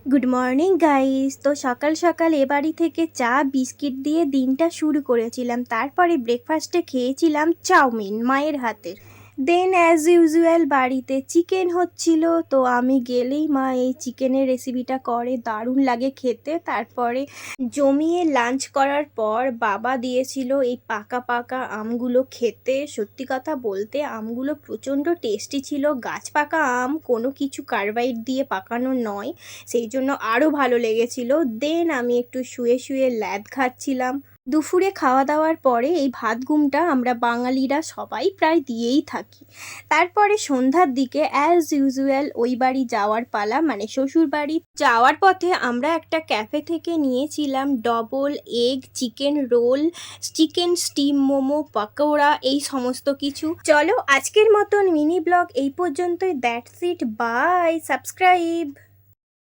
Good morning guys. তো সকাল সকাল এ বাড়ি থেকে চা বিস্কিট দিয়ে দিনটা শুরু করেছিলাম। তারপরে ব্রেকফাস্টে খেয়েছিলাম চাউমিন মায়ের হাতের। দেন অ্যাজ ইউজুয়াল বাড়িতে চিকেন হচ্ছিল, তো আমি গেলেই মা এই চিকেনের রেসিপিটা করে, দারুণ লাগে খেতে। তারপরে জমিয়ে লাঞ্চ করার পর বাবা দিয়েছিল এই পাকা পাকা আমগুলো খেতে। সত্যি কথা বলতে আমগুলো প্রচণ্ড টেস্টি ছিল, গাছ পাকা আম, কোনো কিছু কার্বাইড দিয়ে পাকানো নয়, সেই জন্য আরও ভালো লেগেছিল। দেন আমি একটু শুয়ে শুয়ে ল্যাদ খাচ্ছিলাম। দুপুরে খাওয়া দাওয়ার পরে এই ভাত ঘুমটা আমরা বাঙালিরা সবাই প্রায় দিয়েই থাকি। তারপরে সন্ধ্যার দিকে অ্যাজ ইউজুয়াল ওই বাড়ি যাওয়ার পালা, মানে শ্বশুর বাড়ি। যাওয়ার পথে আমরা একটা ক্যাফে থেকে নিয়েছিলাম double egg chicken roll, chicken steam momo, pakora, এই সমস্ত কিছু। চলো আজকের মতন মিনি ব্লগ এই পর্যন্তই। That's it, bye, subscribe.